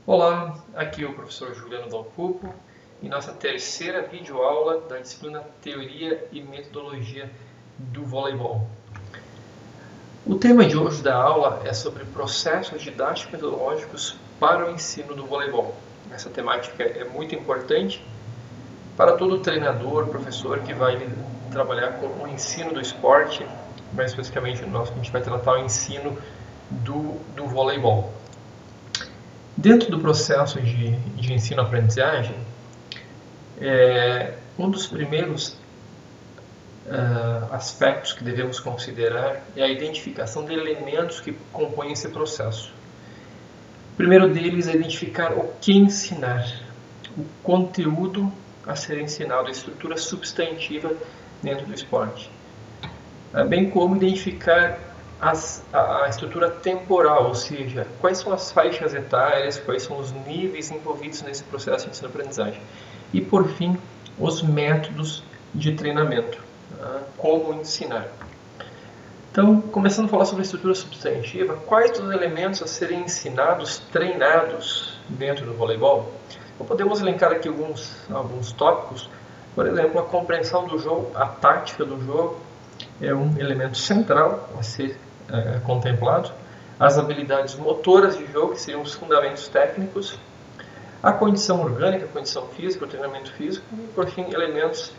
Olá, aqui é o professor Juliano Dalpupo em nossa terceira videoaula da disciplina Teoria e Metodologia do Voleibol. O tema de hoje da aula é sobre processos didático-metodológicos para o ensino do voleibol. Essa temática é muito importante para todo treinador, professor que vai trabalhar com o ensino do esporte, mais especificamente a gente vai tratar o ensino do voleibol. Dentro do processo de ensino-aprendizagem, um dos primeiros aspectos que devemos considerar é a identificação de elementos que compõem esse processo. O primeiro deles é identificar o que ensinar, o conteúdo a ser ensinado, a estrutura substantiva dentro do esporte, bem como identificar a estrutura temporal, ou seja, quais são as faixas etárias, quais são os níveis envolvidos nesse processo de ensino-aprendizagem. E, por fim, os métodos de treinamento, como ensinar. Então, começando a falar sobre a estrutura substantiva, quais os elementos a serem ensinados, treinados dentro do voleibol? Então, podemos elencar aqui alguns tópicos. Por exemplo, a compreensão do jogo, a tática do jogo, é um elemento central a ser contemplado. As habilidades motoras de jogo, que seriam os fundamentos técnicos. A condição orgânica, a condição física, o treinamento físico. E, por fim, elementos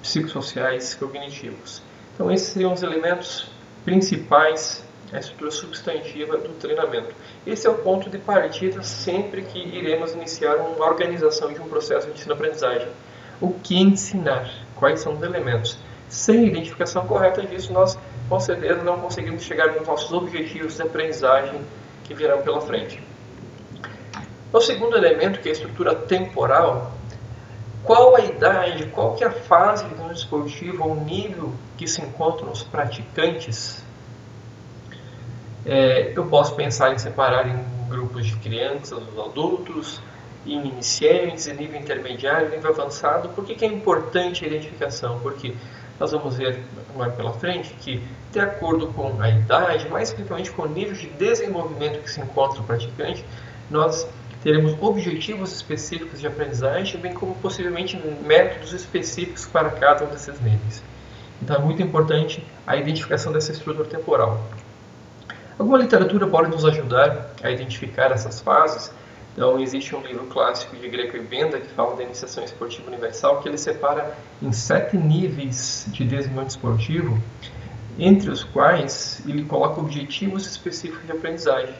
psicossociais cognitivos. Então, esses seriam os elementos principais, a estrutura substantiva do treinamento. Esse é o ponto de partida sempre que iremos iniciar uma organização de um processo de ensino-aprendizagem. O que ensinar? Quais são os elementos? Sem identificação correta disso, nós com certeza não conseguimos chegar nos nossos objetivos de aprendizagem que virão pela frente. O segundo elemento, que é a estrutura temporal, qual a idade, qual que é a fase de treinamento esportivo, ou o nível que se encontram os praticantes? Eu posso pensar em separar em grupos de crianças, os adultos, em iniciantes, em nível intermediário, nível avançado. Por que é importante a identificação? Porque nós vamos ver agora pela frente que, de acordo com a idade, mais principalmente com o nível de desenvolvimento que se encontra o praticante, nós teremos objetivos específicos de aprendizagem, bem como possivelmente métodos específicos para cada um desses níveis. Então é muito importante a identificação dessa estrutura temporal. Alguma literatura pode nos ajudar a identificar essas fases. Então, existe um livro clássico de Greco e Benda que fala da iniciação esportiva universal, que ele separa em 7 níveis de desenvolvimento esportivo, entre os quais ele coloca objetivos específicos de aprendizagem.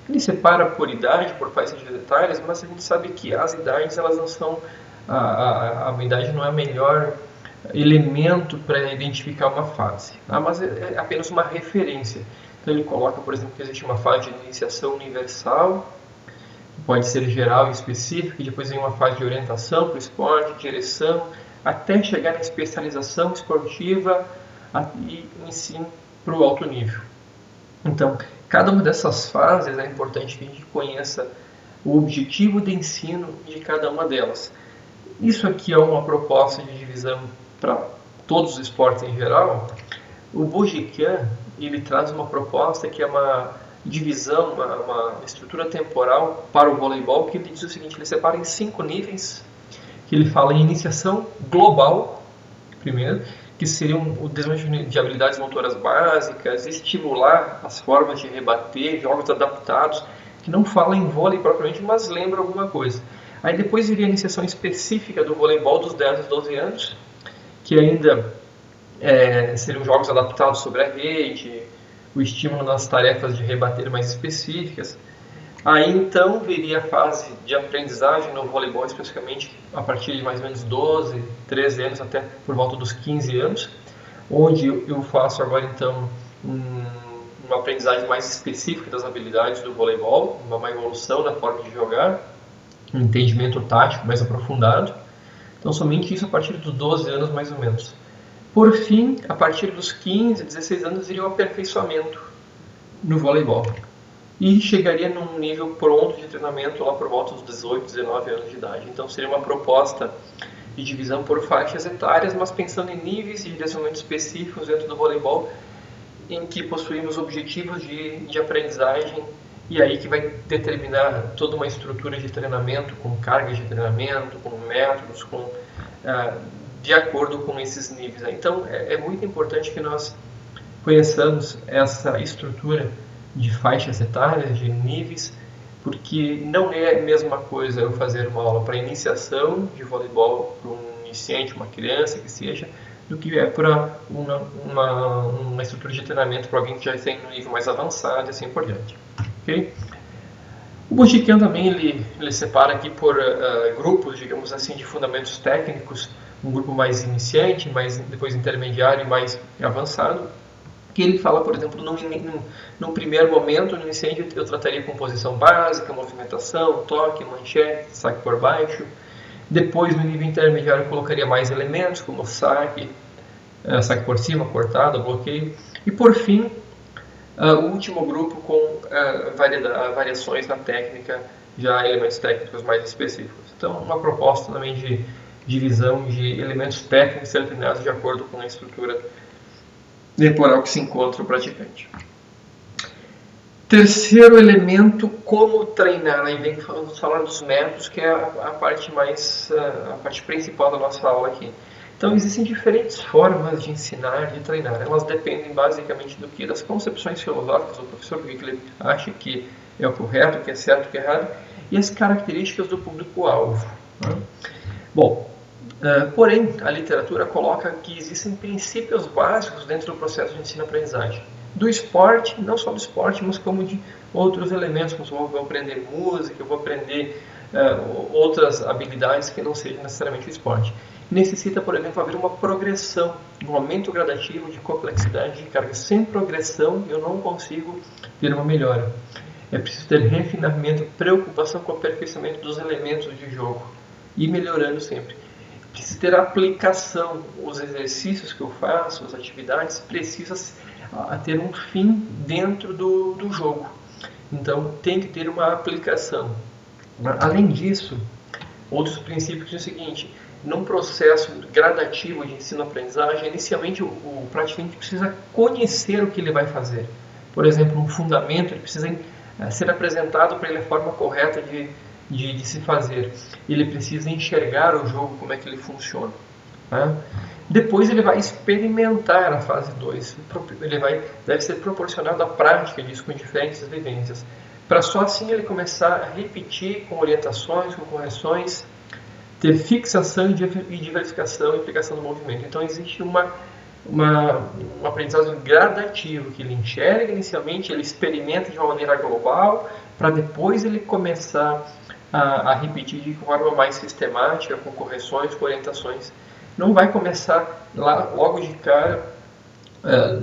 Ele separa por idade, por faixas etárias, mas a gente sabe que as idades elas não são a idade não é o melhor elemento para identificar uma fase, mas é apenas uma referência. Então ele coloca, por exemplo, que existe uma fase de iniciação universal, pode ser geral e específica, e depois vem uma fase de orientação para o esporte, direção, até chegar na especialização esportiva e ensino para o alto nível. Então, cada uma dessas fases é importante que a gente conheça o objetivo de ensino de cada uma delas. Isso aqui é uma proposta de divisão para todos os esportes em geral. O Bojiquian, ele traz uma proposta que é uma divisão, uma estrutura temporal para o voleibol, que ele diz o seguinte: ele separa em 5 níveis, que ele fala em iniciação global, primeiro, que seria o desenvolvimento de habilidades motoras básicas, estimular as formas de rebater, jogos adaptados, que não fala em vôlei propriamente, mas lembra alguma coisa. Aí depois viria a iniciação específica do voleibol dos 10 aos 12 anos, que ainda seriam jogos adaptados sobre a rede, o estímulo nas tarefas de rebater mais específicas. Aí então viria a fase de aprendizagem no voleibol, especificamente a partir de mais ou menos 12, 13 anos até por volta dos 15 anos, onde eu faço agora então uma aprendizagem mais específica das habilidades do voleibol, uma evolução na forma de jogar, um entendimento tático mais aprofundado. Então somente isso a partir dos 12 anos mais ou menos. Por fim, a partir dos 15, 16 anos, viria o aperfeiçoamento no voleibol. E chegaria num nível pronto de treinamento lá por volta dos 18, 19 anos de idade. Então seria uma proposta de divisão por faixas etárias, mas pensando em níveis de desenvolvimento específicos dentro do voleibol, em que possuímos objetivos de aprendizagem e aí que vai determinar toda uma estrutura de treinamento, com cargas de treinamento, com métodos, de acordo com esses níveis. Então, é muito importante que nós conheçamos essa estrutura de faixas etárias, de níveis, porque não é a mesma coisa eu fazer uma aula para iniciação de voleibol para um iniciante, uma criança que seja, do que é para uma estrutura de treinamento para alguém que já tem um nível mais avançado e assim por diante. Okay? O Bojiquian também ele separa aqui por grupos, digamos assim, de fundamentos técnicos, um grupo mais iniciante, mais depois intermediário e mais avançado, que ele fala, por exemplo, num primeiro momento, no iniciante, eu trataria com posição básica, movimentação, toque, manchete, saque por baixo. Depois, no nível intermediário, eu colocaria mais elementos, como saque por cima, cortado, bloqueio. E, por fim, o último grupo com variações na técnica, já elementos técnicos mais específicos. Então, uma proposta também de divisão de elementos técnicos selecionados de acordo com a estrutura temporal que se encontra o praticante. Terceiro elemento, como treinar. Aí vamos falar dos métodos, que é a parte principal da nossa aula aqui. Então, existem diferentes formas de ensinar, de treinar. Elas dependem basicamente do que? Das concepções filosóficas do professor, o que ele acha que é o correto, o que é certo, o que é errado, e as características do público-alvo. Bom, porém, a literatura coloca que existem princípios básicos dentro do processo de ensino-aprendizagem. Do esporte, não só do esporte, mas como de outros elementos, como eu vou aprender música, eu vou aprender outras habilidades que não sejam necessariamente o esporte. Necessita, por exemplo, haver uma progressão, um aumento gradativo de complexidade de carga. Sem progressão, eu não consigo ter uma melhora. É preciso ter refinamento, preocupação com o aperfeiçoamento dos elementos de jogo e melhorando sempre. Precisa ter aplicação. Os exercícios que eu faço, as atividades, precisam ter um fim dentro do jogo. Então, tem que ter uma aplicação. Além disso, outros princípios são o seguinte: num processo gradativo de ensino-aprendizagem, inicialmente o praticante precisa conhecer o que ele vai fazer. Por exemplo, um fundamento, ele precisa ser apresentado para ele a forma correta de se fazer. Ele precisa enxergar o jogo, como é que ele funciona. Tá? Depois ele vai experimentar a fase 2. Deve ser proporcionado à prática disso com diferentes vivências. Para só assim ele começar a repetir com orientações, com correções, ter fixação e diversificação e aplicação do movimento. Então existe um aprendizagem gradativo, que ele enxerga inicialmente, ele experimenta de uma maneira global, para depois ele começar a repetir de forma mais sistemática, com correções, com orientações. Não vai começar logo de cara,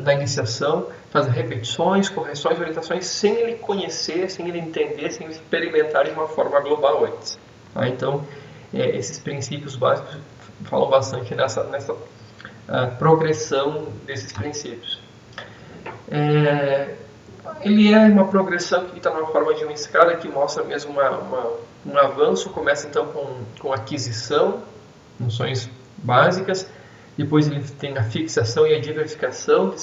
na iniciação, fazer repetições, correções, orientações, sem ele conhecer, sem ele entender, sem ele experimentar de uma forma global antes. Tá? Então, esses princípios básicos falam bastante nessa progressão desses princípios. Ele é uma progressão que está na forma de uma escada que mostra mesmo um avanço. Começa então com aquisição, noções básicas, depois ele tem a fixação e a diversificação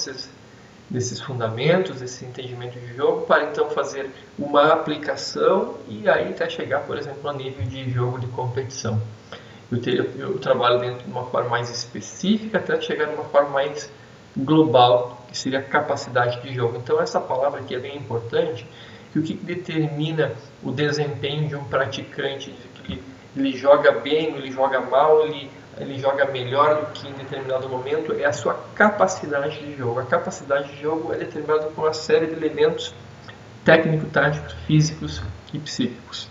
desses fundamentos, desse entendimento de jogo, para então fazer uma aplicação e aí até chegar, por exemplo, a nível de jogo de competição. Eu trabalho dentro de uma forma mais específica até chegar numa forma mais global, que seria a capacidade de jogo. Então essa palavra aqui é bem importante, que o que determina o desempenho de um praticante, que ele joga bem, ele joga mal, ele joga melhor do que em determinado momento, é a sua capacidade de jogo. A capacidade de jogo é determinada por uma série de elementos técnico-táticos, físicos e psíquicos.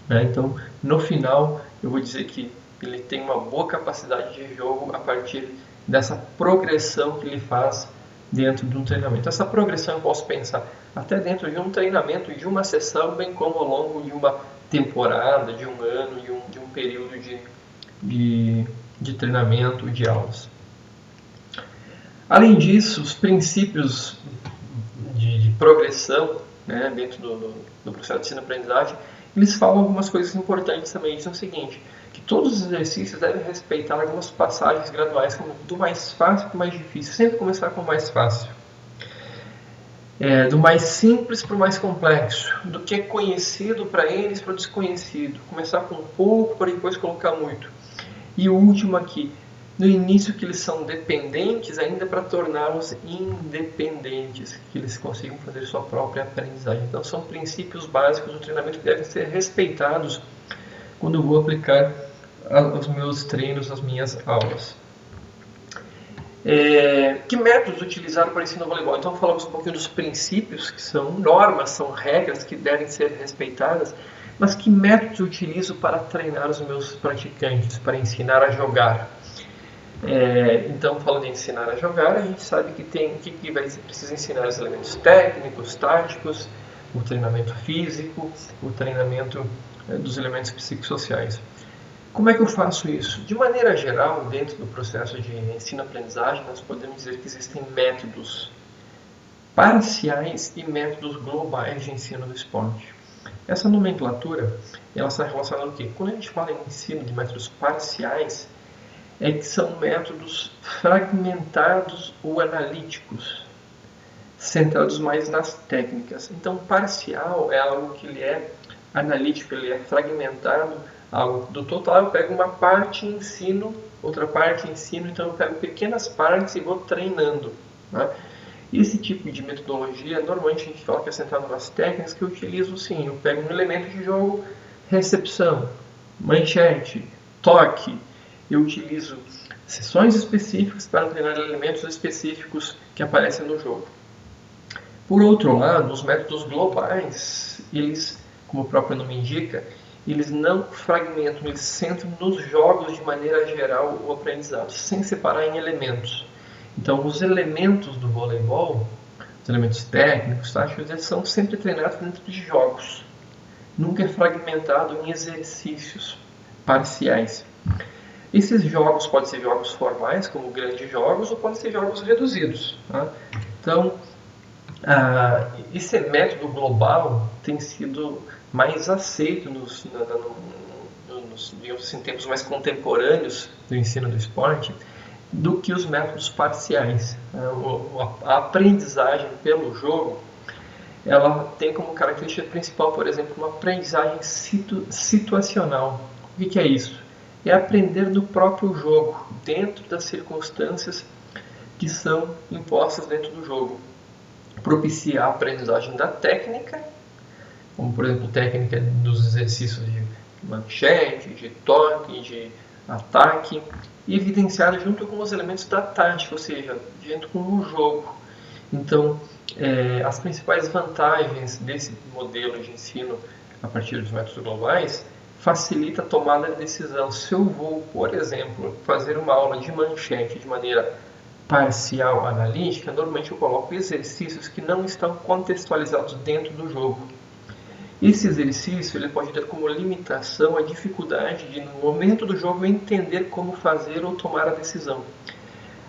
Então, no final, eu vou dizer que ele tem uma boa capacidade de jogo a partir dessa progressão que ele faz dentro de um treinamento. Essa progressão eu posso pensar até dentro de um treinamento, de uma sessão, bem como ao longo de uma temporada, de um ano, de um período de treinamento, de aulas. Além disso, os princípios de progressão, dentro do processo de ensino-aprendizagem, eles falam algumas coisas importantes também. Dizem o seguinte, que todos os exercícios devem respeitar algumas passagens graduais, do mais fácil para o mais difícil. Sempre começar com o mais fácil. Do mais simples para o mais complexo, do que é conhecido para eles para o desconhecido. Começar com pouco para depois colocar muito. E o último aqui, no início que eles são dependentes ainda para torná-los independentes, que eles consigam fazer sua própria aprendizagem. Então são princípios básicos do treinamento que devem ser respeitados quando eu vou aplicar os meus treinos, as minhas aulas. Que métodos utilizar para ensinar o voleibol? Então falamos um pouquinho dos princípios, que são normas, são regras que devem ser respeitadas, mas que métodos eu utilizo para treinar os meus praticantes, para ensinar a jogar? Então, falando em ensinar a jogar, a gente sabe que precisa ensinar os elementos técnicos, táticos, o treinamento físico, o treinamento dos elementos psicossociais. Como é que eu faço isso? De maneira geral, dentro do processo de ensino-aprendizagem, nós podemos dizer que existem métodos parciais e métodos globais de ensino do esporte. Essa nomenclatura, ela está relacionada ao quê? Quando a gente fala em ensino de métodos parciais, é que são métodos fragmentados ou analíticos, centrados mais nas técnicas. Então, parcial é algo que ele é analítico, ele é fragmentado, algo do total. Eu pego uma parte e ensino, outra parte e ensino, então eu pego pequenas partes e vou treinando. Né? Esse tipo de metodologia, normalmente a gente fala que é centrado nas técnicas, que eu utilizo sim. Eu pego um elemento de jogo, recepção, manchete, toque. Eu utilizo sessões específicas para treinar elementos específicos que aparecem no jogo. Por outro lado, os métodos globais, eles, como o próprio nome indica, eles não fragmentam, eles centram nos jogos de maneira geral o aprendizado, sem separar em elementos. Então, os elementos do voleibol, os elementos técnicos, táticos, eles são sempre treinados dentro de jogos. Nunca é fragmentado em exercícios parciais. Esses jogos podem ser jogos formais, como grandes jogos, ou podem ser jogos reduzidos. Tá? Então, esse método global tem sido mais aceito digamos assim, tempos mais contemporâneos do ensino do esporte do que os métodos parciais. A aprendizagem pelo jogo, ela tem como característica principal, por exemplo, uma aprendizagem situacional. O que é isso? É aprender do próprio jogo, dentro das circunstâncias que são impostas dentro do jogo. Propiciar a aprendizagem da técnica, como por exemplo técnica dos exercícios de manchete, de toque, de ataque, e evidenciada junto com os elementos da tática, ou seja, junto com o jogo. Então, as principais vantagens desse modelo de ensino a partir dos métodos globais facilita a tomada de decisão. Se eu vou, por exemplo, fazer uma aula de manchete de maneira parcial analítica, normalmente eu coloco exercícios que não estão contextualizados dentro do jogo. Esse exercício ele pode ter como limitação a dificuldade de, no momento do jogo, entender como fazer ou tomar a decisão.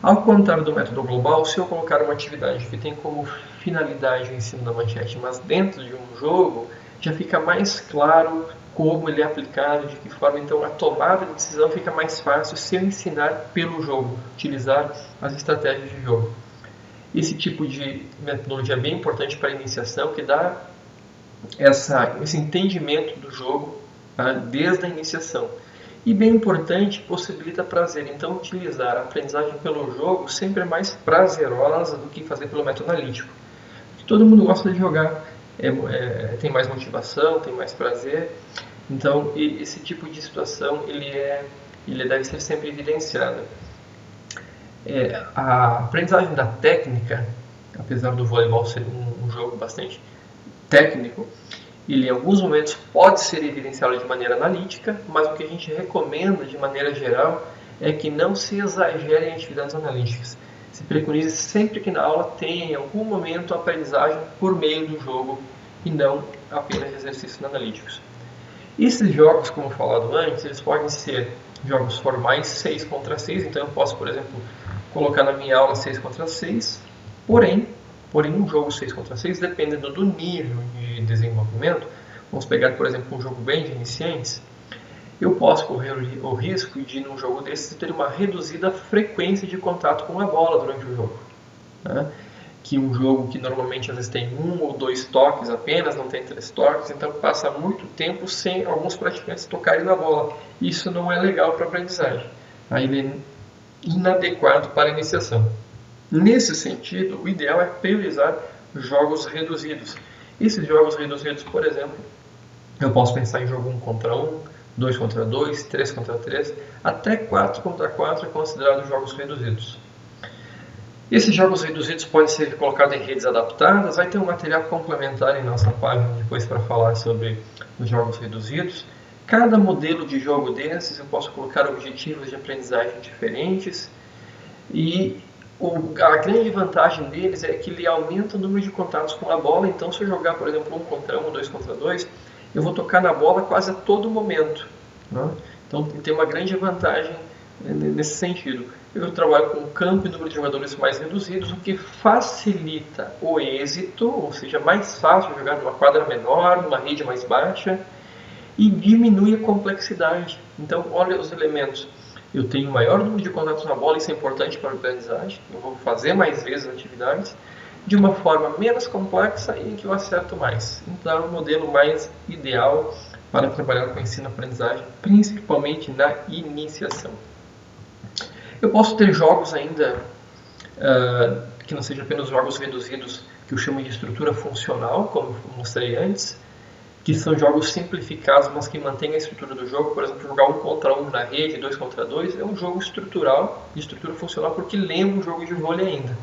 Ao contrário do método global, se eu colocar uma atividade que tem como finalidade o ensino da manchete, mas dentro de um jogo, já fica mais claro como ele é aplicado, de que forma então a tomada de decisão fica mais fácil se eu ensinar pelo jogo, utilizar as estratégias de jogo. Esse tipo de metodologia é bem importante para a iniciação, que dá esse entendimento do jogo desde a iniciação. E bem importante, possibilita prazer. Então, utilizar a aprendizagem pelo jogo sempre é mais prazerosa do que fazer pelo método analítico. Porque todo mundo gosta de jogar, tem mais motivação, tem mais prazer. Então, esse tipo de situação ele deve ser sempre evidenciado. A aprendizagem da técnica, apesar do voleibol ser um jogo bastante técnico, ele em alguns momentos pode ser evidenciado de maneira analítica, mas o que a gente recomenda de maneira geral é que não se exagere em atividades analíticas. Se preconiza sempre que na aula tenha em algum momento a aprendizagem por meio do jogo e não apenas exercícios analíticos. Esses jogos, como falado antes, eles podem ser jogos formais 6 contra 6, então eu posso, por exemplo, colocar na minha aula 6 contra 6, porém um jogo 6 contra 6, dependendo do nível de desenvolvimento, vamos pegar, por exemplo, um jogo bem de iniciantes, eu posso correr o risco de, num jogo desses, ter uma reduzida frequência de contato com a bola durante o jogo. Né? que um jogo que normalmente às vezes tem 1 ou 2 toques apenas, não tem 3 toques, então passa muito tempo sem alguns praticantes tocarem na bola. Isso não é legal para a aprendizagem. Aí ele é inadequado para a iniciação. Nesse sentido, o ideal é priorizar jogos reduzidos. Esses jogos reduzidos, por exemplo, eu posso pensar em jogo 1 contra 1, 2 contra 2, 3 contra 3, até 4 contra 4 é considerado jogos reduzidos. Esses jogos reduzidos podem ser colocados em redes adaptadas. Vai ter um material complementar em nossa página depois para falar sobre os jogos reduzidos. Cada modelo de jogo desses eu posso colocar objetivos de aprendizagem diferentes e a grande vantagem deles é que ele aumenta o número de contatos com a bola. Então, se eu jogar, por exemplo, 1 contra 1, 2 contra 2, eu vou tocar na bola quase a todo momento, né? Então, tem uma grande vantagem nesse sentido. Eu trabalho com campo e número de jogadores mais reduzidos, o que facilita o êxito, ou seja, mais fácil jogar numa quadra menor, numa rede mais baixa, e diminui a complexidade. Então, olha os elementos. Eu tenho maior número de contatos na bola, isso é importante para a aprendizagem. Eu vou fazer mais vezes atividades de uma forma menos complexa e em que eu acerto mais. Então, é o modelo mais ideal para trabalhar com ensino-aprendizagem, principalmente na iniciação. Eu posso ter jogos ainda que não sejam apenas jogos reduzidos, que eu chamo de estrutura funcional, como eu mostrei antes, que são jogos simplificados, mas que mantêm a estrutura do jogo. Por exemplo, jogar 1 contra 1 na rede, 2 contra 2, é um jogo estrutural, de estrutura funcional, porque lembra um jogo de vôlei ainda.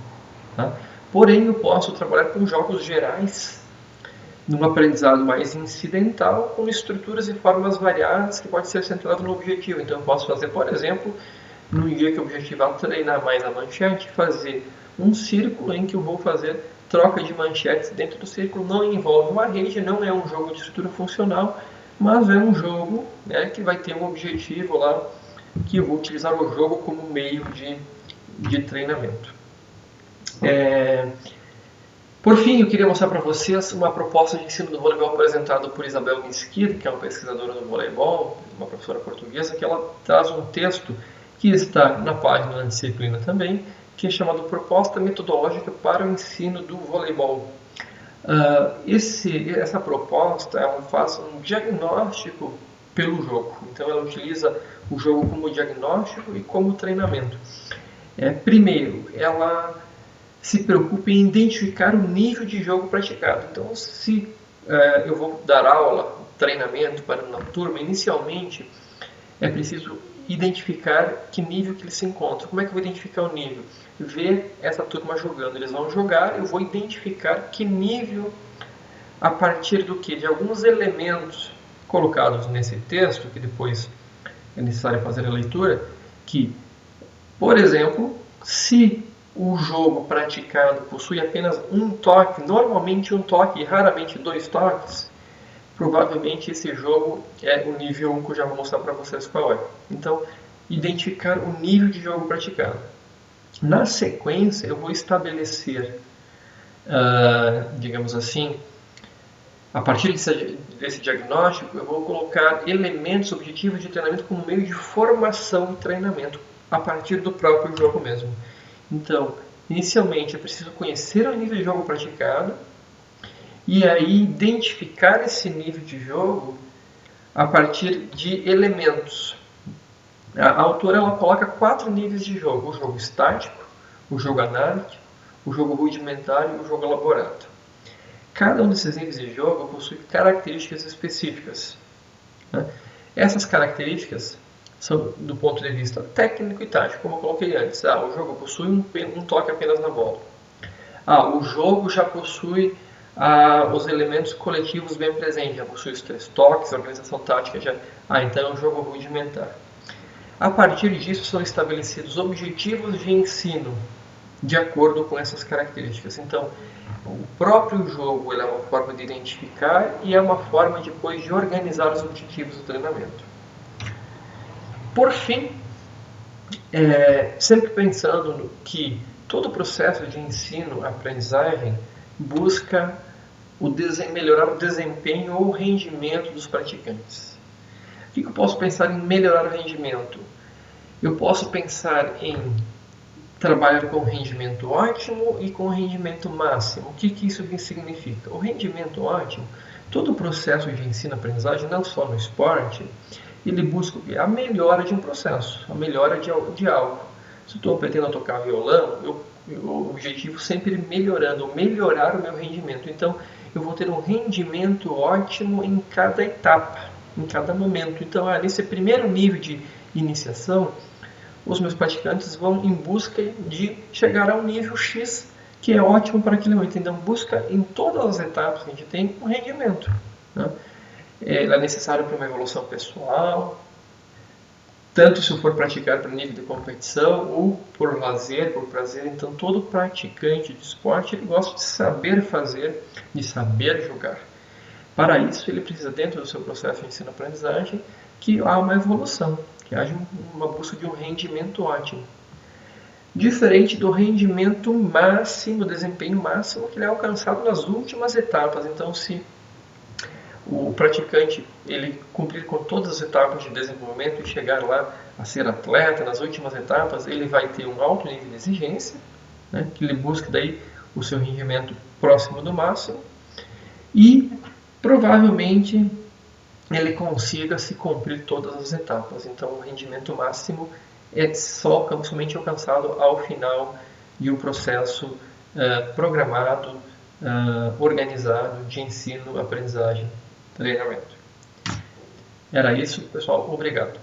Tá? Porém, eu posso trabalhar com jogos gerais, num aprendizado mais incidental, com estruturas e formas variadas, que pode ser centrado no objetivo. Então, eu posso fazer, por exemplo, no dia que o objetivo é treinar mais a manchete, fazer um círculo em que eu vou fazer troca de manchetes dentro do círculo. Não envolve uma rede, não é um jogo de estrutura funcional, mas é um jogo, né, que vai ter um objetivo lá, que eu vou utilizar o jogo como meio de treinamento. Por fim, eu queria mostrar para vocês uma proposta de ensino do voleibol apresentada por Isabel Mesquita, que é uma pesquisadora do voleibol, uma professora portuguesa, que ela traz um texto que está na página da disciplina também, que é chamado Proposta Metodológica para o Ensino do Voleibol. Essa proposta ela faz um diagnóstico pelo jogo. Então, ela utiliza o jogo como diagnóstico e como treinamento. Primeiro, ela se preocupa em identificar o nível de jogo praticado. Então, se eu vou dar aula, treinamento para uma turma, inicialmente é preciso identificar que nível que eles se encontram. Como é que eu vou identificar o nível? Ver essa turma jogando. Eles vão jogar, eu vou identificar que nível, a partir do que? De alguns elementos colocados nesse texto, que depois é necessário fazer a leitura, que, por exemplo, se o jogo praticado possui apenas um toque, normalmente um toque e raramente 2 toques, provavelmente esse jogo é o nível 1 que eu já vou mostrar para vocês qual é. Então, identificar o nível de jogo praticado. Na sequência, eu vou estabelecer, digamos assim, a partir desse diagnóstico, eu vou colocar elementos objetivos de treinamento como meio de formação e treinamento, a partir do próprio jogo mesmo. Então, inicialmente, eu preciso conhecer o nível de jogo praticado, e aí identificar esse nível de jogo a partir de elementos. A autora ela coloca 4 níveis de jogo: o jogo estático, o jogo analítico, o jogo rudimentar e o jogo elaborado. Cada um desses níveis de jogo possui características específicas. Essas características são do ponto de vista técnico e tático, como eu coloquei antes. O jogo possui um toque apenas na bola. O jogo já possui os elementos coletivos bem presentes, já possui os 3 toques, a organização tática já. Então é um jogo rudimentar. A partir disso são estabelecidos objetivos de ensino de acordo com essas características. Então, o próprio jogo é uma forma de identificar e é uma forma depois de organizar os objetivos do treinamento. Por fim, sempre pensando que todo o processo de ensino-aprendizagem busca melhorar o desempenho ou o rendimento dos praticantes. O que eu posso pensar em melhorar o rendimento? Eu posso pensar em trabalha com rendimento ótimo e com rendimento máximo. O que isso significa? O rendimento ótimo, todo o processo de ensino-aprendizagem, não só no esporte, ele busca a melhora de um processo, a melhora de algo. Se eu estou aprendendo a tocar violão, o objetivo sempre é melhorar o meu rendimento. Então, eu vou ter um rendimento ótimo em cada etapa, em cada momento. Então, nesse primeiro nível de iniciação, os meus praticantes vão em busca de chegar ao nível X, que é ótimo para aquele momento. Então, busca em todas as etapas que a gente tem um rendimento, né? Ela é necessário para uma evolução pessoal, tanto se eu for praticar para nível de competição ou por lazer, por prazer. Então, todo praticante de esporte ele gosta de saber fazer, de saber jogar. Para isso, ele precisa, dentro do seu processo de ensino-aprendizagem, que há uma evolução, que haja uma busca de um rendimento ótimo. Diferente do rendimento máximo, desempenho máximo, que ele é alcançado nas últimas etapas. Então, se o praticante ele cumprir com todas as etapas de desenvolvimento e chegar lá a ser atleta nas últimas etapas, ele vai ter um alto nível de exigência, né, que ele busca daí o seu rendimento próximo do máximo e provavelmente ele consiga se cumprir todas as etapas. Então o rendimento máximo é somente alcançado ao final de um processo programado, organizado de ensino, aprendizagem, treinamento. Era isso, pessoal. Obrigado.